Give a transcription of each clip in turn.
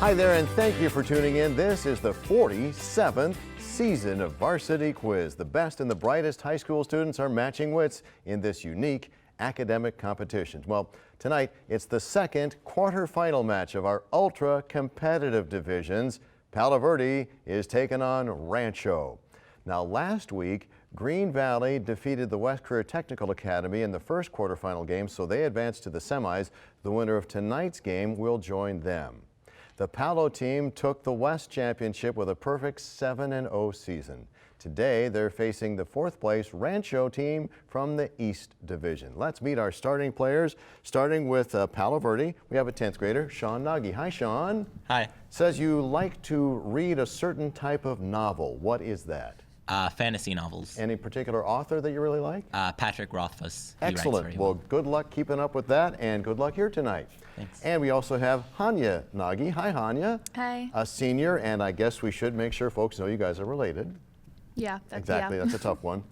Hi there, and thank you for tuning in. This is the 47th season of Varsity Quiz. The best and the brightest high school students are matching wits in this unique academic competition. Well, tonight it's the second quarterfinal match of our ultra competitive divisions. Palo Verde is taking on Rancho. Now, last week, Green Valley defeated the West Career Technical Academy in the first quarterfinal game, so they advanced to the semis. The winner of tonight's game will join them. The Palo team took the West Championship with a perfect 7-0 season. Today, they're facing the fourth place Rancho team from the East Division. Let's meet our starting players, starting with Palo Verde. We have a 10th grader, Sean Nagy. Hi, Sean. Hi. Says you like to read a certain type of novel. What is that? Fantasy novels. Any particular author that you really like? Patrick Rothfuss. Excellent. Well, good luck keeping up with that, and good luck here tonight. Thanks. And we also have Hanya Nagy. Hi, Hanya. Hi. A senior, and I guess we should make sure folks know you guys are related. Yeah. Exactly. That's a tough one.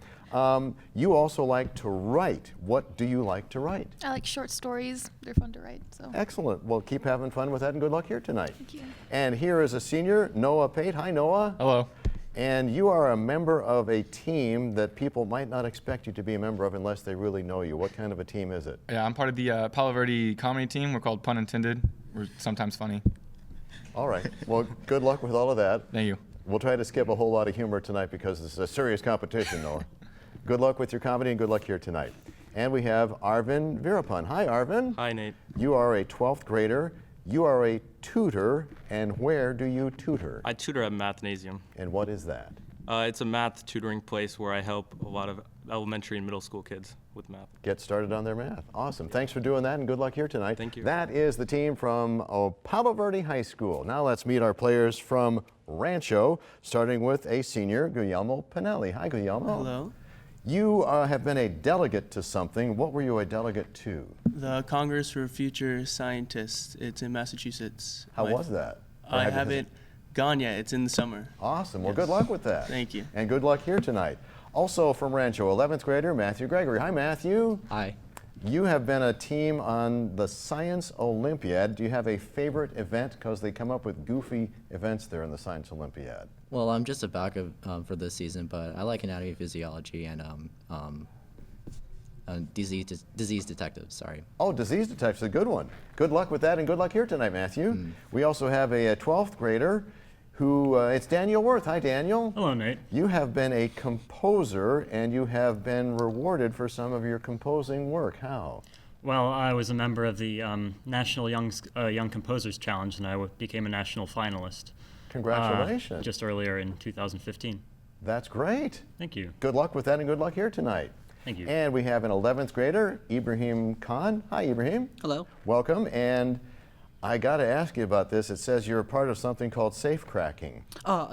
You also like to write. What do you like to write? I like short stories. They're fun to write. So. Excellent. Well, keep having fun with that, and good luck here tonight. Thank you. And here is a senior, Noah Pate. Hi, Noah. Hello. And you are a member of a team that people might not expect you to be a member of unless they really know you. What kind of a team is it? Yeah, I'm part of the Palo Verde comedy team. We're called Pun Intended. We're sometimes funny. All right. Well, good luck with all of that. Thank you. We'll try to skip a whole lot of humor tonight because this is a serious competition, Noah. Good luck with your comedy and good luck here tonight. And we have Arvin Virapun. Hi, Arvin. Hi, Nate. You are a 12th grader. You are a tutor, and where do you tutor? I tutor at Mathnasium. And what is that? It's a math tutoring place where I help a lot of elementary and middle school kids with math. Get started on their math. Awesome. Thanks for doing that, and good luck here tonight. Thank you. That is the team from Palo Verde High School. Now let's meet our players from Rancho, starting with a senior, Guillermo Pinelli. Hi, Guillermo. Hello. You have been a delegate to something. What were you a delegate to? The Congress for Future Scientists. It's in Massachusetts. How was that? Or I have you haven't gone yet. It's in the summer. Awesome. Well, Yes. good luck with that. Thank you. And good luck here tonight. Also from Rancho, 11th grader Matthew Gregory. Hi, Matthew. Hi. You have been a team on the Science Olympiad. Do you have a favorite event? Because they come up with goofy events there in the Science Olympiad. Well, I'm just a backup for this season, but I like anatomy, physiology, and disease detectives. Sorry. Oh, disease detectives, a good one. Good luck with that, and good luck here tonight, Matthew. We also have a 12th grader who, it's Daniel Worth. Hi, Daniel. Hello, Nate. You have been a composer, and you have been rewarded for some of your composing work. How? Well, I was a member of the National Young Composers Challenge, and I became a national finalist. Congratulations. Just earlier in 2015. That's great. Thank you. Good luck with that, and good luck here tonight. Thank you. And we have an 11th grader, Ibrahim Khan. Hi, Ibrahim. Hello. Welcome. And I got to ask you about this. It says you're a part of something called safe cracking.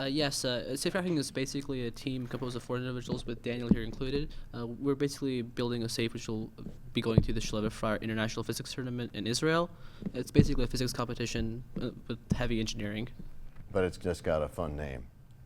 Yes. Safe cracking is basically a team composed of 4 individuals, with Daniel here included. We're basically building a safe which will be going to the Shaleva Fryer International Physics Tournament in Israel. It's basically a physics competition with heavy engineering. But it's just got a fun name.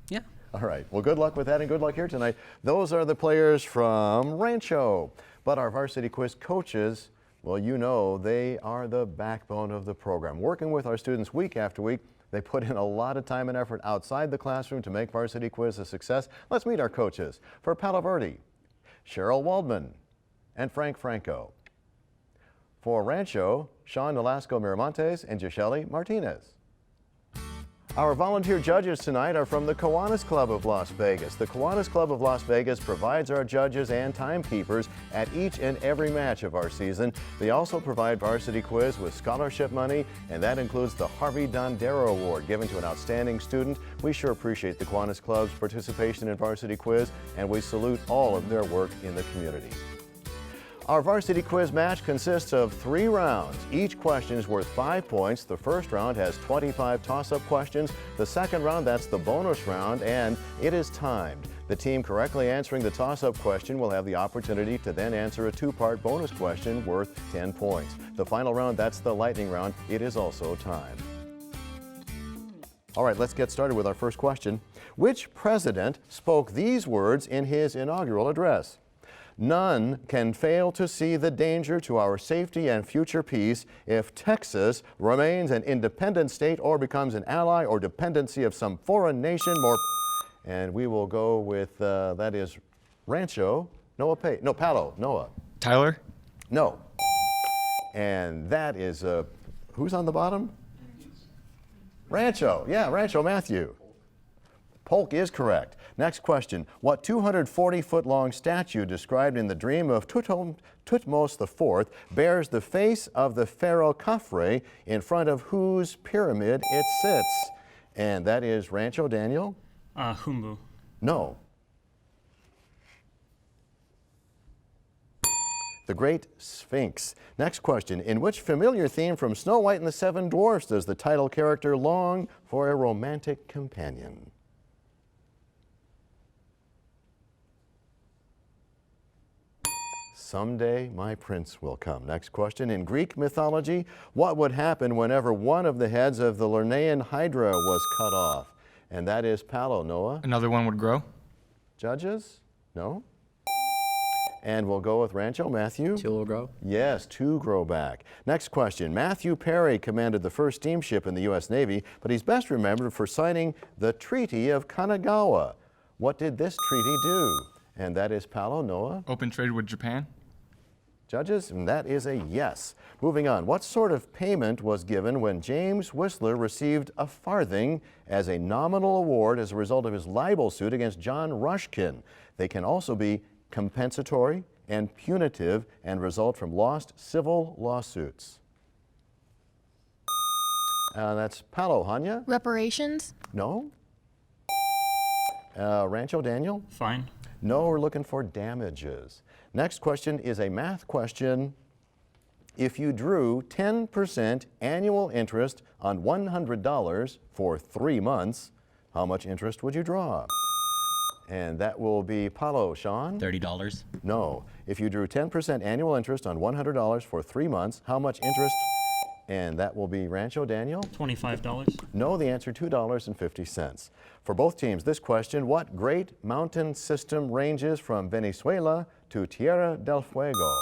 Yeah. All right. Well, good luck with that, and good luck here tonight. Those are the players from Rancho. But our Varsity Quiz coaches, well, you know, they are the backbone of the program. Working with our students week after week, they put in a lot of time and effort outside the classroom to make Varsity Quiz a success. Let's meet our coaches. For Palo Verde, Cheryl Waldman and Frank Franco. For Rancho, Sean Nolasco Miramontes and Gishelli Martinez. Our volunteer judges tonight are from the Kiwanis Club of Las Vegas. The Kiwanis Club of Las Vegas provides our judges and timekeepers at each and every match of our season. They also provide Varsity Quiz with scholarship money, and that includes the Harvey Dondero Award given to an outstanding student. We sure appreciate the Kiwanis Club's participation in Varsity Quiz, and we salute all of their work in the community. Our Varsity Quiz match consists of 3 rounds. Each question is worth 5 points. The first round has 25 toss-up questions. The second round, that's the bonus round, and it is timed. The team correctly answering the toss-up question will have the opportunity to then answer a 2-part bonus question worth 10 points. The final round, that's the lightning round. It is also timed. All right, let's get started with our first question. Which president spoke these words in his inaugural address? None can fail to see the danger to our safety and future peace if Texas remains an independent state or becomes an ally or dependency of some foreign nation. And we will go with, that is Rancho, Palo, Noah. Tyler? No. And that is, who's on the bottom? Rancho, yeah, Rancho Matthew. Polk is correct. Next question. What 240-foot-long statue described in the dream of Thutmose IV bears the face of the pharaoh Khafre in front of whose pyramid it sits? And that is Rancho Daniel? Humbu. No. The Great Sphinx. Next question. In which familiar theme from Snow White and the Seven Dwarfs does the title character long for a romantic companion? Someday my prince will come. Next question. In Greek mythology, what would happen whenever one of the heads of the Lernaean Hydra was cut off? And that is Palo, Noah. Another one would grow? Judges? No? And we'll go with Rancho, Matthew. 2 will grow. Yes, 2 grow back. Next question. Matthew Perry commanded the first steamship in the U.S. Navy, but he's best remembered for signing the Treaty of Kanagawa. What did this treaty do? And that is Palo, Noah. Open trade with Japan? Judges, and that is a yes. Moving on. What sort of payment was given when James Whistler received a farthing as a nominal award as a result of his libel suit against John Rushkin? They can also be compensatory and punitive and result from lost civil lawsuits. That's Palo, Hanya? Reparations? No. Rancho, Daniel? Fine. No, we're looking for damages. Next question is a math question. If you drew 10% annual interest on $100 for 3 months, how much interest would you draw? And that will be Palo, Sean? $30. No. If you drew 10% annual interest on $100 for 3 months, how much interest? And that will be Rancho, Daniel? $25. No, the answer $2.50. For both teams, this question, what great mountain system ranges from Venezuela to Tierra del Fuego?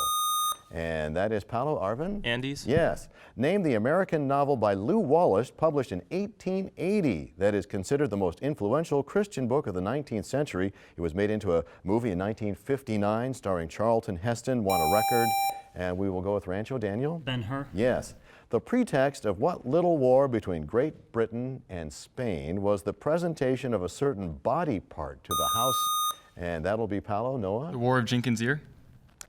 And that is Palo, Arvin? Andes? Yes. Name the American novel by Lew Wallace, published in 1880, that is considered the most influential Christian book of the 19th century. It was made into a movie in 1959 starring Charlton Heston, won a record. And we will go with Rancho, Daniel? Ben-Hur. Yes. The pretext of what little war between Great Britain and Spain was the presentation of a certain body part to the House, and that'll be Palo, Noah? The War of Jenkins' Ear?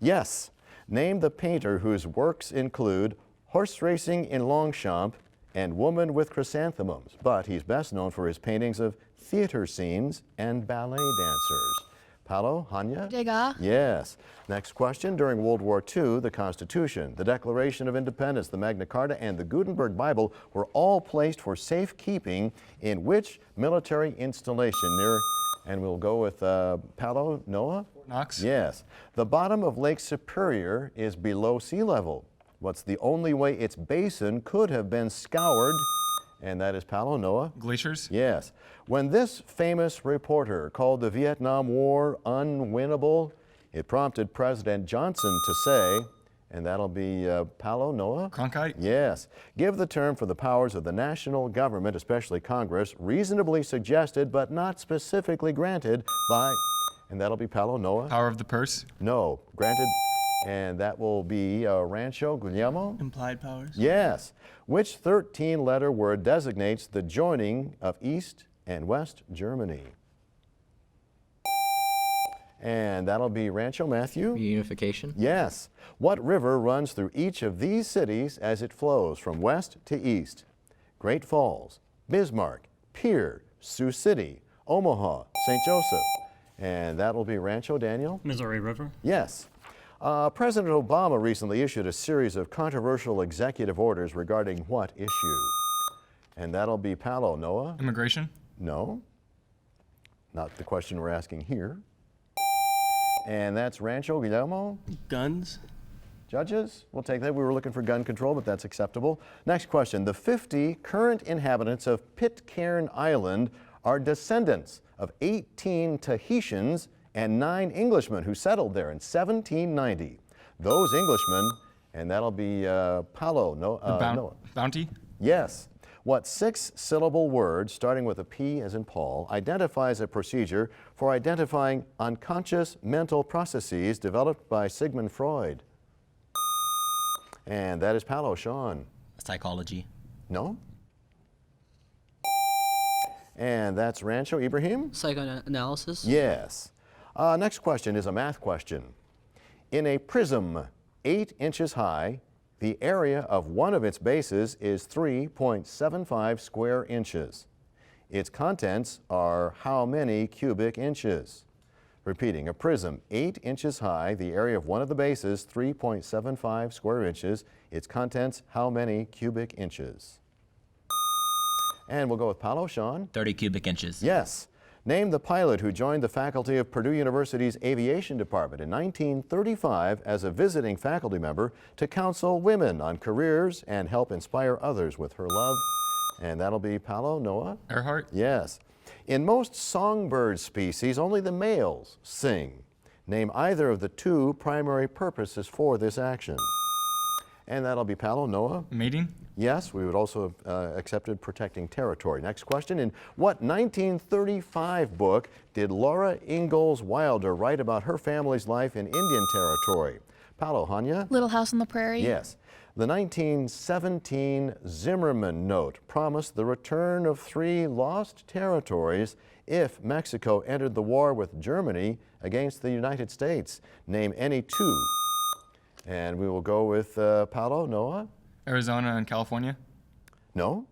Yes. Name the painter whose works include Horse Racing in Longchamp and Woman with Chrysanthemums, but he's best known for his paintings of theater scenes and ballet dancers. Palo, Hanya? Degas? Yes. Next question. During World War II, the Constitution, the Declaration of Independence, the Magna Carta, and the Gutenberg Bible were all placed for safekeeping in which military installation near, and we'll go with Palo, Noah? Fort Knox? Yes. The bottom of Lake Superior is below sea level. What's the only way its basin could have been scoured? And that is Palo, Noah? Glaciers? Yes. When this famous reporter called the Vietnam War unwinnable, it prompted President Johnson to say, and that'll be Palo, Noah? Cronkite? Yes. Give the term for the powers of the national government, especially Congress, reasonably suggested but not specifically granted by, and that'll be Palo, Noah? Power of the purse? No. Granted, and that will be Rancho, Guillermo? Implied powers. Yes. Which 13-letter word designates the joining of East and West Germany? And that'll be Rancho, Matthew? Reunification. Yes. What river runs through each of these cities as it flows from west to east? Great Falls, Bismarck, Pier, Sioux City, Omaha, St. Joseph. And that'll be Rancho, Daniel? Missouri River. Yes. President Obama recently issued a series of controversial executive orders regarding what issue? And that'll be Palo, Noah? Immigration? No. Not the question we're asking here. And that's Rancho, Guillermo? Guns. Judges? We'll take that. We were looking for gun control, but that's acceptable. Next question. The 50 current inhabitants of Pitcairn Island are descendants of 18 Tahitians and 9 Englishmen who settled there in 1790. Those Englishmen, and that'll be Palo, Noah. Bounty? Yes. What 6-syllable word, starting with a P as in Paul, identifies a procedure for identifying unconscious mental processes developed by Sigmund Freud? And that is Palo. Sean. Psychology. No? And that's Rancho. Ibrahim? Psychoanalysis. Yes. Next question is a math question. In a prism 8 inches high, the area of one of its bases is 3.75 square inches. Its contents are how many cubic inches? Repeating, a prism 8 inches high, the area of one of the bases 3.75 square inches. Its contents, how many cubic inches? And we'll go with Palo. Sean? 30 cubic inches. Yes. Name the pilot who joined the faculty of Purdue University's Aviation Department in 1935 as a visiting faculty member to counsel women on careers and help inspire others with her love. And that'll be Palo. Noah? Earhart? Yes. In most songbird species, only the males sing. Name either of the 2 primary purposes for this action. And that'll be Palo. Noah? Mating? Yes, we would also have accepted protecting territory. Next question. In what 1935 book did Laura Ingalls Wilder write about her family's life in Indian Territory? Palo. Hanya? Little House on the Prairie. Yes. The 1917 Zimmerman Note promised the return of 3 lost territories if Mexico entered the war with Germany against the United States. Name any 2. And we will go with Palo. Noah? Arizona and California? No?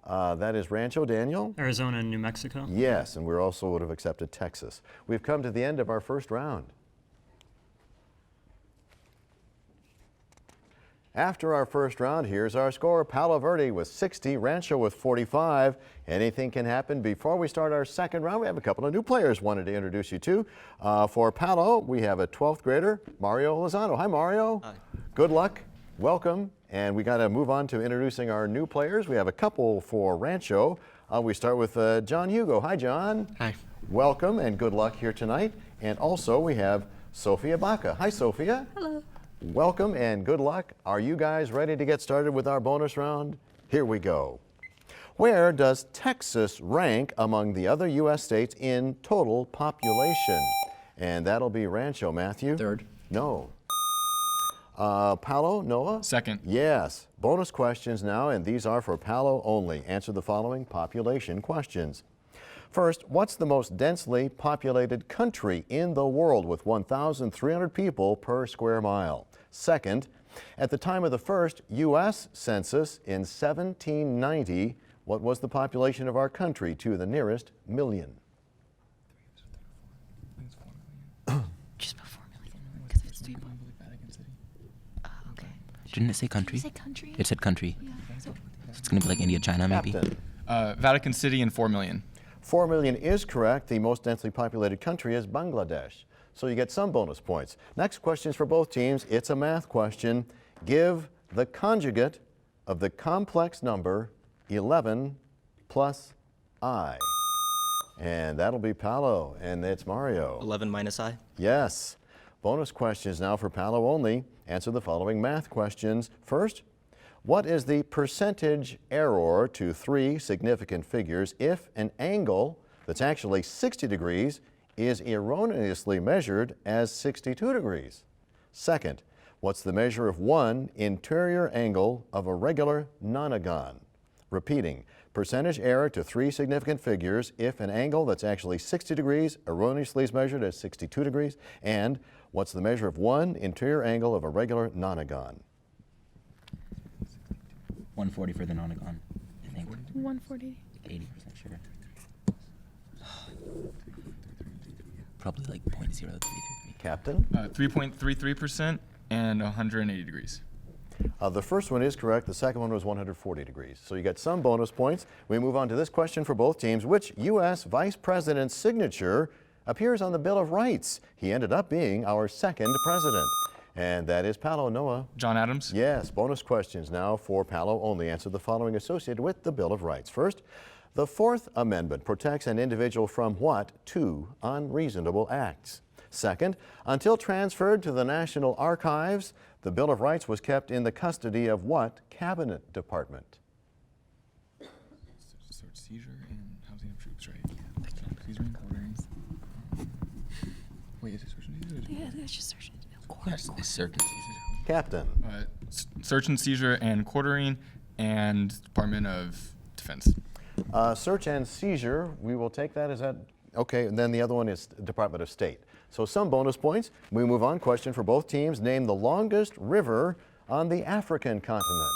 That is Rancho. Daniel? Arizona and New Mexico. Yes, and we also would have accepted Texas. We've come to the end of our first round. After our first round, here's our score. Palo Verde with 60, Rancho with 45. Anything can happen. Before we start our second round, we have a couple of new players wanted to introduce you to. For Palo, we have a 12th grader, Mario Lozano. Hi, Mario. Hi. Good luck. Welcome. And we got to move on to introducing our new players. We have a couple for Rancho. We start with John Hugo. Hi, John. Hi. Welcome and good luck here tonight. And also we have Sophia Baca. Hi, Sophia. Hello. Welcome and good luck. Are you guys ready to get started with our bonus round? Here we go. Where does Texas rank among the other U.S. states in total population? And that'll be Rancho. Matthew? 3rd. No. Palo? Noah? 2nd. Yes. Bonus questions now, and these are for Palo only. Answer the following population questions. First, what's the most densely populated country in the world with 1,300 people per square mile? Second, at the time of the first U.S. census in 1790, what was the population of our country to the nearest million? Just about 4 million. Because it's 3. Okay. Didn't it say country? Did you say country? It said country. Yeah. So, It's going to be like India, China, maybe. Captain. Vatican City and 4 million. 4 million is correct. The most densely populated country is Bangladesh. So you get some bonus points. Next question is for both teams. It's a math question. Give the conjugate of the complex number 11 plus I. And that'll be Palo, and it's Mario. 11 minus I. Yes. Bonus questions now for Palo only. Answer the following math questions. First, what is the percentage error to 3 significant figures if an angle that's actually 60 degrees is erroneously measured as 62 degrees? Second, what's the measure of one interior angle of a regular nonagon? Repeating, percentage error to 3 significant figures if an angle that's actually 60 degrees erroneously is measured as 62 degrees. And what's the measure of one interior angle of a regular nonagon? 140 for the nonagon, I think. 140. 80% sure. Probably like 0.0333. Captain? 3.33% and 180 degrees. The first one is correct. The second one was 140 degrees. So you get some bonus points. We move on to this question for both teams. Which U.S. Vice President's signature appears on the Bill of Rights? He ended up being our second president. And that is Palo. Noah? John Adams? Yes. Bonus questions now for Palo only. Answer the following associated with the Bill of Rights. First, The Fourth Amendment protects an individual from what two unreasonable acts? Second, until transferred to the National Archives, the Bill of Rights was kept in the custody of what cabinet department? Search, seizure, and housing of troops, right? Seizure and quartering. Wait, is it search and seizure? Yeah, it's just search and Yes, it's search and seizure. Captain. Search and seizure and quartering, and Department of Defense. Search and seizure, we will take that. Is that okay? And then the other one is Department of State. So some bonus points. We move on. Question for both teams. Name the longest river on the African continent.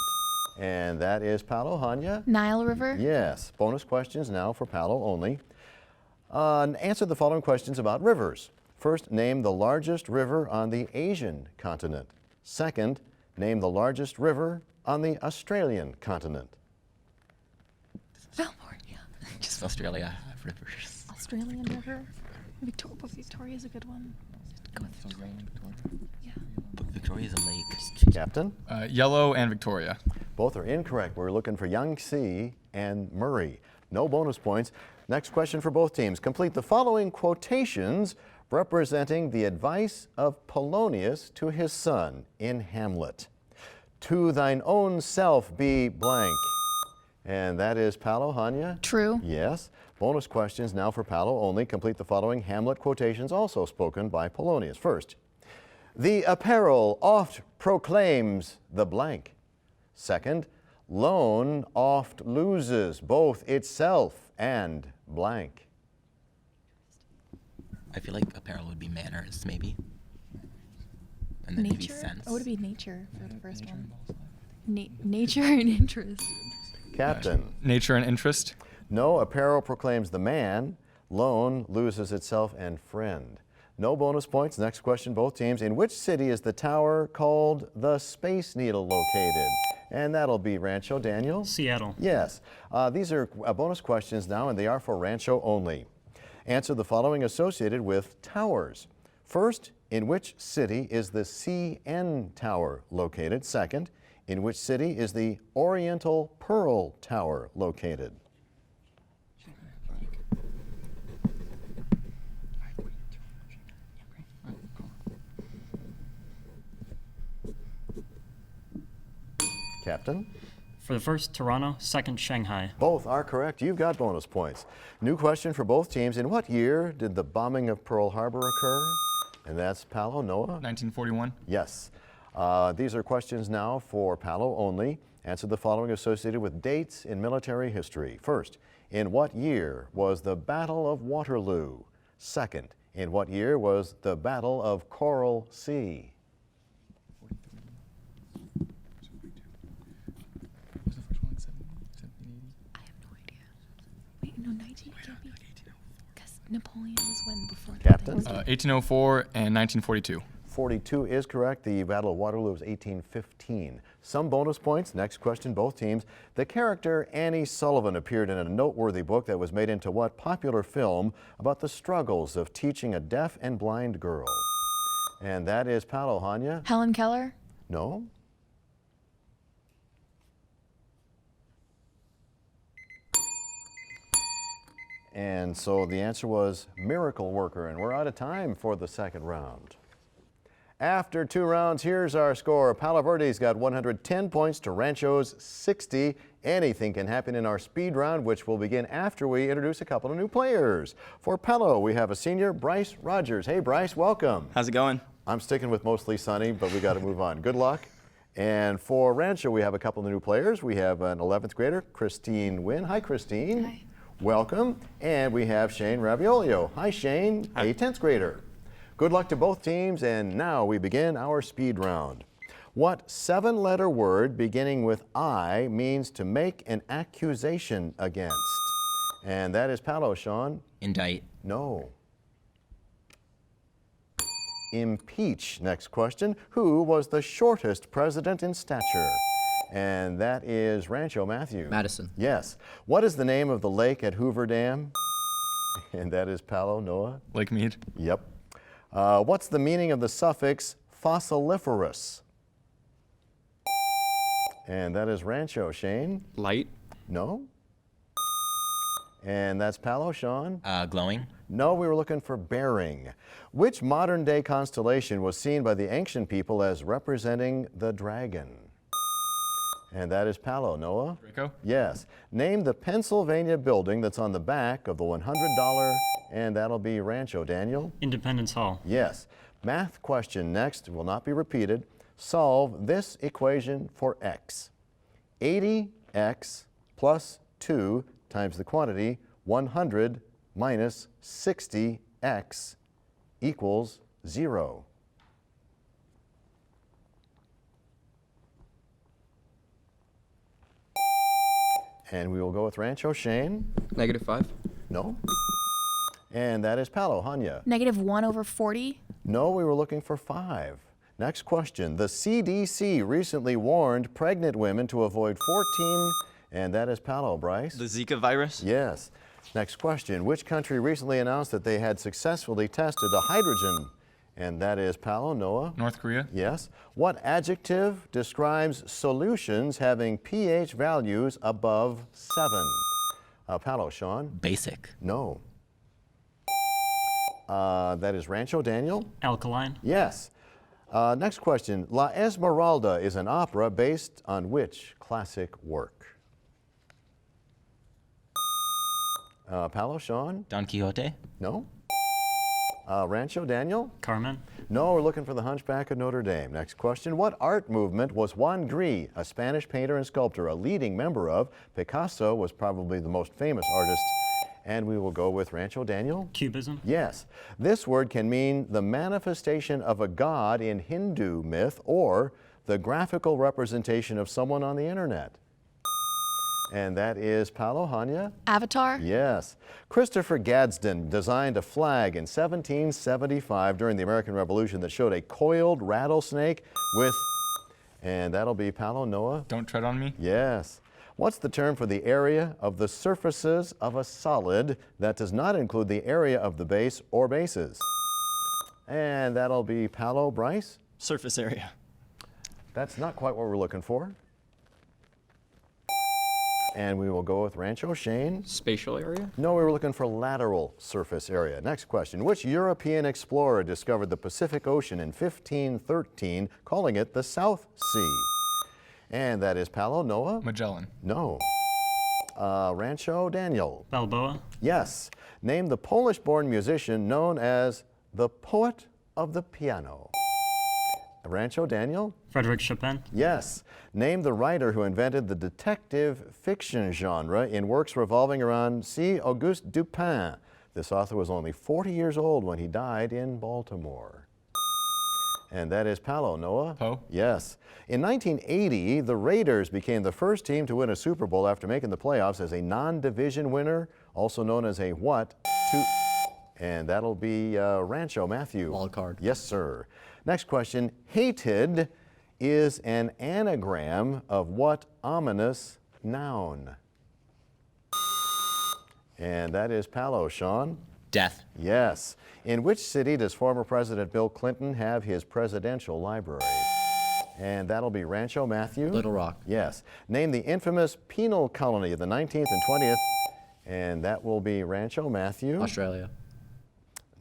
And that is Palo. Hanya? Nile River. Yes. Bonus questions now for Palo only. Answer the following questions about rivers. First, name the largest river on the Asian continent. Second, name the largest river on the Australian continent. California. Just Australia have rivers. Australian River. Victoria's a good one. Go with Victoria. Yeah. But Victoria's a lake. Captain? Yellow and Victoria. Both are incorrect. We're looking for Yangtze and Murray. No bonus points. Next question for both teams. Complete the following quotations representing the advice of Polonius to his son in Hamlet. To thine own self be blank. And that is Palo. Hanya? True. Yes. Bonus questions now for Palo only. Complete the following Hamlet quotations also spoken by Polonius. First, the apparel oft proclaims the blank. Second, loan oft loses both itself and blank. I feel like apparel would be manners, maybe. And then maybe Nature? sense. Or would it be nature for the first one? Nature and interest. Captain. Nature and interest. No, apparel proclaims the man. Loan loses itself and friend. No bonus points. Next question, both teams. In which city is the tower called the Space Needle located? And that'll be Rancho. Daniel? Seattle. Yes. These are bonus questions now, and they are for Rancho only. Answer the following associated with towers. First, in which city is the CN Tower located? Second, in which city is the Oriental Pearl Tower located? Captain? For the first, Toronto. Second, Shanghai. Both are correct. You've got bonus points. New question for both teams. In what year did the bombing of Pearl Harbor occur? And that's Palo. Noah? 1941. Yes. These are questions now for Palo only. Answer the following associated with dates in military history. First, in what year was the Battle of Waterloo? Second, in what year was the Battle of Coral Sea? Was the first one like 1780? I have no idea. Wait, no, 19 can't be. Because Napoleon was when before that. Captain? 1804 and 1942. 42 is correct. The Battle of Waterloo was 1815. Some bonus points. Next question, both teams. The character Annie Sullivan appeared in a noteworthy book that was made into what popular film about the struggles of teaching a deaf and blind girl? And that is Palo. Hanya? Helen Keller? No? And so the answer was Miracle Worker, and we're out of time for the second round. After 2 rounds, here's our score. Palo Verde's got 110 points to Rancho's 60. Anything can happen in our speed round, which will begin after we introduce a couple of new players. For Palo, we have a senior, Bryce Rogers. Hey, Bryce, welcome. How's it going? I'm sticking with mostly sunny, but we got to move on. Good luck. And for Rancho, we have a couple of new players. We have an 11th grader, Christine Wynn. Hi, Christine. Hi. Welcome. And we have Shane Raviolio. Hi, Shane, a 10th grader. Good luck to both teams, and now we begin our speed round. What 7-letter word beginning with I means to make an accusation against? And that is Palo. Sean? Indict. No. Impeach. Next question. Who was the shortest president in stature? And that is Rancho. Matthew. Madison. Yes. What is the name of the lake at Hoover Dam? And that is Palo. Noah? Lake Mead. Yep. What's the meaning of the suffix fossiliferous? And that is Rancho. Shane? Light. No? And that's Palo, Sean? Glowing. No, we were looking for bearing. Which modern-day constellation was seen by the ancient people as representing the dragon? And that is Palo. Noah? Draco. Yes. Name the Pennsylvania building that's on the back of the $100, and that'll be Rancho. Daniel? Independence Hall. Yes. Math question next, will not be repeated. Solve this equation for x. 80x plus 2 times the quantity 100 minus 60x equals 0. And we will go with Rancho. Shane? -5. No. And that is Palo. Hanya? -1/40. No, we were looking for 5. Next question. The CDC recently warned pregnant women to avoid 14, and that is Palo. Bryce? The Zika virus? Yes. Next question. Which country recently announced that they had successfully tested a hydrogen? And that is Palo. Noah? North Korea. Yes. What adjective describes solutions having pH values above 7? Palo. Sean? Basic. No. That is Rancho. Daniel? Alkaline. Yes. Next question. La Esmeralda is an opera based on which classic work? Palo. Sean? Don Quixote. No. Rancho. Daniel? Carmen. No, we're looking for the Hunchback of Notre Dame. Next question. What art movement was Juan Gris, a Spanish painter and sculptor, a leading member of? Picasso was probably the most famous artist. And we will go with Rancho. Daniel? Cubism. Yes. This word can mean the manifestation of a god in Hindu myth or the graphical representation of someone on the internet. And that is Palo. Hanya? Avatar. Yes. Christopher Gadsden designed a flag in 1775 during the American Revolution that showed a coiled rattlesnake with, and that'll be Palo. Noah? Don't tread on me. Yes. What's the term for the area of the surfaces of a solid that does not include the area of the base or bases? And that'll be Palo. Bryce? Surface area. That's not quite what we're looking for. And we will go with Rancho. Shane? Spatial area. No, we were looking for lateral surface area. Next question. Which European explorer discovered the Pacific Ocean in 1513, calling it the South Sea? And that is Palo. Noah? Magellan. No. Rancho. Daniel? Balboa. Yes. Name the Polish-born musician known as the poet of the piano. Rancho. Daniel? Frederick Chopin. Yes. Name the writer who invented the detective fiction genre in works revolving around C. Auguste Dupin. This author was only 40 years old when he died in Baltimore. And that is Palo. Noah? Poe. Yes. In 1980, the Raiders became the first team to win a Super Bowl after making the playoffs as a non-division winner, also known as a what? And that'll be Rancho. Matthew? Wild card. Yes, sir. Next question. Hated is an anagram of what ominous noun? And that is Palo. Sean? Death. Yes. In which city does former President Bill Clinton have his presidential library? And that'll be Rancho. Matthew? Little Rock. Yes. Name the infamous penal colony of the 19th and 20th. And that will be Rancho. Matthew? Australia.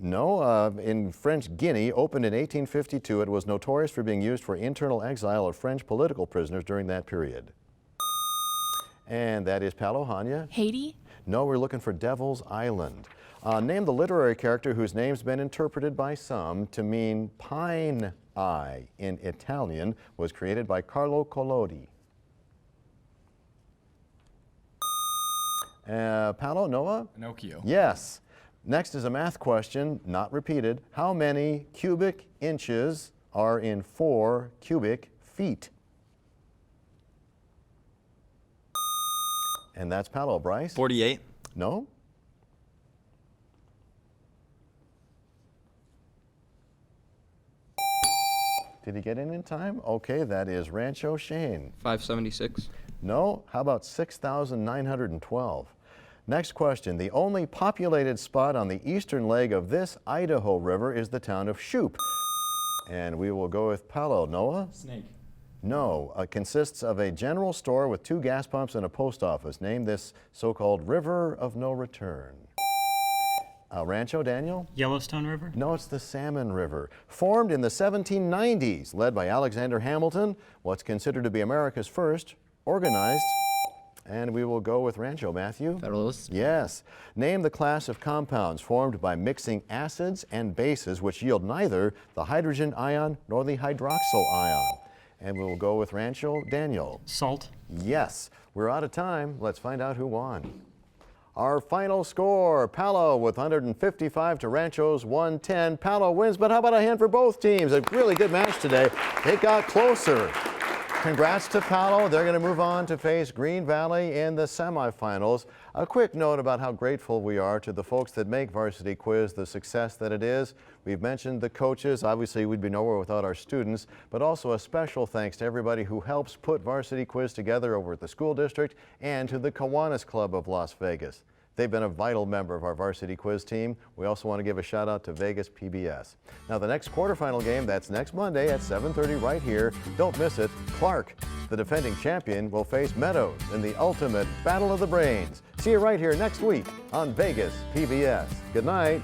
No, in French Guinea, opened in 1852, it was notorious for being used for internal exile of French political prisoners during that period. And that is Palo. Hanya? Haiti. No, we're looking for Devil's Island. Name the literary character whose name's been interpreted by some to mean pine eye in Italian, was created by Carlo Collodi. Palo. Noah? Pinocchio. Yes. Next is a math question, not repeated. How many cubic inches are in 4 cubic feet? And that's Palo. Bryce? 48. No? Did he get in time? Okay, that is Rancho. Shane? 576. No? How about 6,912? Next question. The only populated spot on the eastern leg of this Idaho River is the town of Shoup. And we will go with Palo. Noah? Snake. No, it consists of a general store with 2 gas pumps and a post office. Name this so-called river of no return. Rancho, Daniel? Yellowstone River? No, it's the Salmon River. Formed in the 1790s, led by Alexander Hamilton, what's considered to be America's first organized, and we will go with Rancho. Matthew? Federalist. Yes. Name the class of compounds formed by mixing acids and bases which yield neither the hydrogen ion nor the hydroxyl ion. And we will go with Rancho. Daniel? Salt? Yes. We're out of time. Let's find out who won. Our final score, Palo with 155 to Rancho's 110. Palo wins, but how about a hand for both teams? A really good match today. It got closer. Congrats to Palo. They're going to move on to face Green Valley in the semifinals. A quick note about how grateful we are to the folks that make Varsity Quiz the success that it is. We've mentioned the coaches. Obviously, we'd be nowhere without our students, but also a special thanks to everybody who helps put Varsity Quiz together over at the school district and to the Kiwanis Club of Las Vegas. They've been a vital member of our Varsity Quiz team. We also want to give a shout out to Vegas PBS. Now the next quarterfinal game, that's next Monday at 7:30 right here. Don't miss it. Clark, the defending champion, will face Meadows in the ultimate battle of the brains. See you right here next week on Vegas PBS. Good night.